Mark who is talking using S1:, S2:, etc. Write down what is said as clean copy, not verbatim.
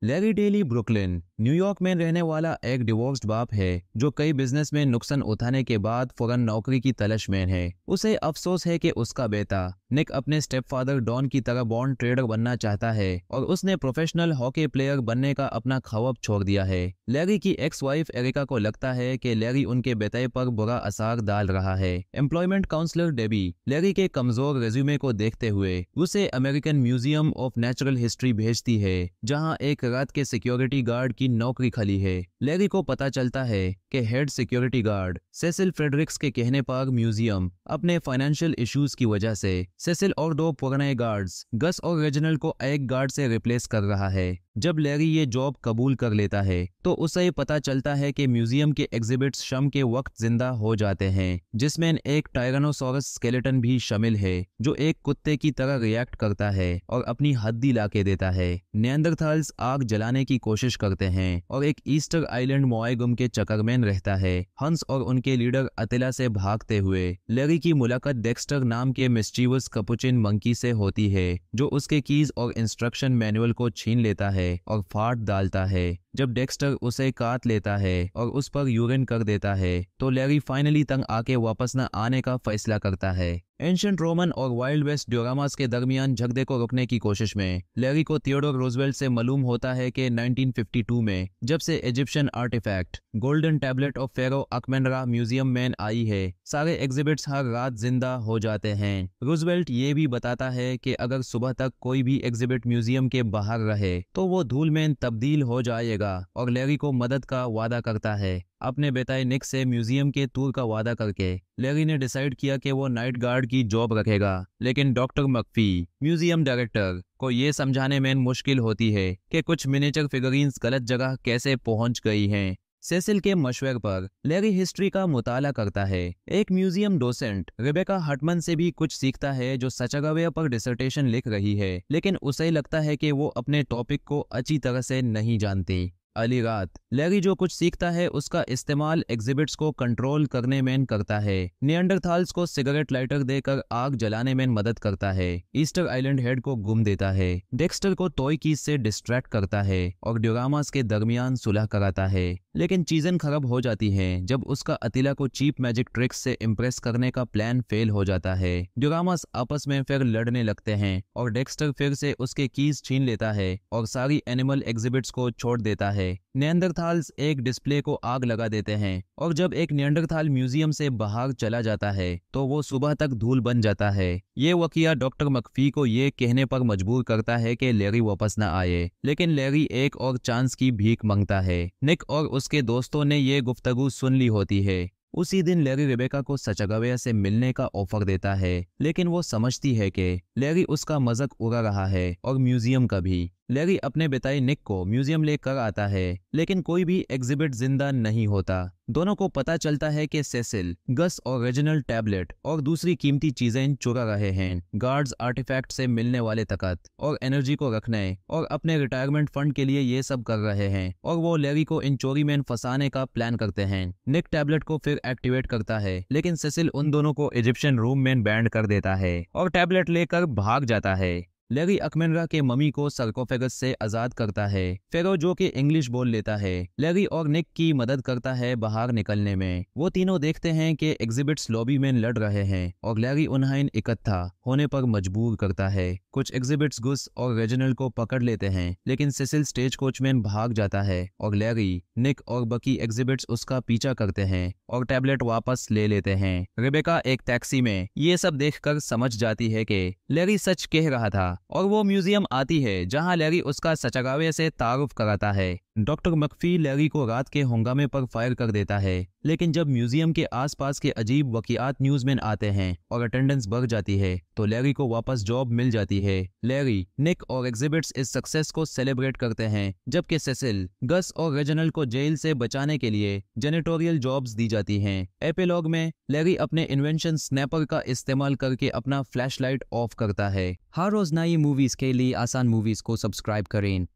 S1: Larry daily Brooklyn, New York में रहने वाला एक डिवोर्स्ड बाप है जो कई बिजनेस में नुकसान उठाने के बाद फौरन नौकरी की तलाश में है। उसे अफसोस है कि उसका बेटा निक अपने स्टेपफादर डॉन की तरह बॉन्ड ट्रेडर बनना चाहता है और उसने प्रोफेशनल हॉकी प्लेयर बनने का अपना ख्वाब छोड़ दिया है। लैरी की एक्स वाइफ एरिका को लगता है कि लैरी उनके बेटे पर बुरा असर डाल रहा है। एम्प्लॉयमेंट काउंसलर डेबी लैरी के कमजोर रेज्यूमे को देखते हुए उसे American museum of natural history भेजती है, जहां एक रात के सिक्योरिटी गार्ड की नौकरी खाली है। लैरी को पता चलता है कि head security guard Cecil Fredericks के कहने पर म्यूजियम अपने फाइनेंशियल इश्यूज की वजह से सेसिल और दो पुराने गार्ड्स गस और रेजिनल को एक गार्ड से रिप्लेस कर रहा है। जब लैरी ये जॉब कबूल कर लेता है तो उसे पता चलता है कि म्यूजियम के एग्जिबिट्स शाम के वक्त जिंदा हो जाते हैं, जिसमें एक टायरानोसोरस स्केलेटन भी शामिल है जो एक कुत्ते की तरह रिएक्ट करता है और अपनी हड्डी लाके देता है। निएंडरथाल्स आग जलाने की कोशिश करते हैं और एक ईस्टर आइलैंड मोआइगुम के चक्करमैन रहता है। हंस और उनके लीडर अतिला से भागते हुए लैरी की मुलाकात डेक्स्टर नाम के मिस्चीवस कैपुचिन मंकी से होती है, जो उसके कीज और इंस्ट्रक्शन मैनुअल को छीन लेता है और फाड़ डालता है। जब डेक्स्टर उसे काट लेता है और उस पर यूरिन कर देता है तो लैरी फाइनली तंग आके वापस न आने का फैसला करता है। एंशिएंट रोमन और वाइल्ड वेस्ट डियोरामास के दरमियान झगड़े को रोकने की कोशिश में लैरी को थियोडोर रूजवेल्ट से मालूम होता है कि 1952 में जब से Egyptian artifact golden tablet of pharaoh अकमेंडरा म्यूजियम में आई है, सारे एग्जिबिट्स हर रात जिंदा हो जाते हैं। रूजवेल्ट ये भी बताता है कि अगर सुबह तक कोई भी एग्जिबिट म्यूजियम के बाहर रहे तो वो धूल में तब्दील हो जाएगा, और लैरी को मदद का वादा करता है। अपने बेटे निक से म्यूजियम के टूर का वादा करके लैरी ने डिसाइड किया कि वो नाइट गार्ड की जॉब रखेगा, लेकिन डॉक्टर मकफी म्यूजियम डायरेक्टर को ये समझाने में मुश्किल होती है कि कुछ मिनिएचर फिगरीन्स गलत जगह कैसे पहुंच गई हैं। सेसिल के मशवरे पर लैरी हिस्ट्री का मुताला करता है। एक म्यूजियम डोसेंट रेबेका हटमन से भी कुछ सीखता है जो सचागावे पर डिसर्टेशन लिख रही है, लेकिन उसे लगता है कि वो अपने टॉपिक को अच्छी तरह से नहीं जानती। अली रात लैरी जो कुछ सीखता है उसका इस्तेमाल एग्जिबिट्स को कंट्रोल करने में करता है। निएंडरथाल्स को सिगरेट लाइटर देकर आग जलाने में मदद करता है। ईस्टर आइलैंड हेड को गुम देता है। डेक्स्टर को टॉय कीज से डिस्ट्रैक्ट करता है और डियोरामास के दरमियान सुलह कराता है, लेकिन चीजें खराब हो जाती हैं जब उसका अतिला को चीप मैजिक ट्रिक्स से इम्प्रेस करने का प्लान फेल हो जाता है। डियोरामास आपस में फिर लड़ने लगते हैं और डेक्स्टर फिर से उसके कीज छीन लेता है और सारी एनिमल एग्जिबिट्स को छोड़ देता है। निएंडरथाल्स एक डिस्प्ले को आग लगा देते हैं और जब एक निएंडरथाल म्यूजियम से बाहर चला जाता है तो वो सुबह तक धूल बन जाता है। ये वाकया डॉक्टर मकफी को ये कहने पर मजबूर करता है कि लैरी वापस न आए, लेकिन लैरी एक और चांस की भीख मांगता है। निक और उसके दोस्तों ने ये गुफ्तगू सुन ली होती है। उसी दिन लैरी रेबेका को सचागावे से मिलने का ऑफर देता है, लेकिन वो समझती है कि लैरी उसका मजाक उड़ा रहा है और म्यूजियम का भी। लैरी अपने बेटे निक को म्यूजियम लेकर आता है, लेकिन कोई भी एग्जिबिट जिंदा नहीं होता। दोनों को पता चलता है कि सेसिल गस और रेजिनल टैबलेट और दूसरी कीमती चीजें चुरा रहे हैं। गार्ड्स आर्टिफैक्ट से मिलने वाले ताकत और एनर्जी को रखने और अपने रिटायरमेंट फंड के लिए ये सब कर रहे हैं, और वो लैरी को इन चोरी में फंसाने का प्लान करते हैं। निक टैबलेट को फिर एक्टिवेट करता है, लेकिन सेसिल उन दोनों को इजिप्शियन रूम में बैंड कर देता है और टैबलेट लेकर भाग जाता है। लैरी अकमेंडरा के मम्मी को सर्कोफेगस से आजाद करता है। फेरो जो कि इंग्लिश बोल लेता है लैरी और निक की मदद करता है बाहर निकलने में। वो तीनों देखते हैं कि एग्जिबिट्स लॉबी में लड़ रहे हैं और लैरी उन्हें इकट्ठा होने पर मजबूर करता है। कुछ एग्जिबिट्स गुस और रेजिनल को पकड़ लेते हैं, लेकिन सेसिल स्टेज कोच में भाग जाता है और लैरी, निक और बाकी एग्जिबिट्स उसका पीछा करते हैं और टैबलेट वापस ले लेते हैं। रेबेका एक टैक्सी में ये सब देखकर समझ जाती है कि लैरी सच कह रहा था और वो म्यूजियम आती है जहां लैरी उसका सचागावे से तारुफ कराता है। डॉक्टर मकफी लैरी को रात के हंगामे पर फायर कर देता है, लेकिन जब म्यूजियम के आसपास के अजीब वाकयात न्यूज में आते हैं और अटेंडेंस बढ़ जाती है तो लैरी को वापस जॉब मिल जाती है। लैरी, निक और एग्जिबिट्स इस सक्सेस को सेलिब्रेट करते हैं, जबकि सेसिल, गस और रेजिनल को जेल से बचाने के लिए जेनेटोरियल जॉब्स दी जाती हैं। एपिलॉग में लैरी अपने इन्वेंशन स्नैपर का इस्तेमाल करके अपना फ्लैशलाइट ऑफ करता है। हर रोज नई मूवीज के लिए आसान मूवीज को सब्सक्राइब करें।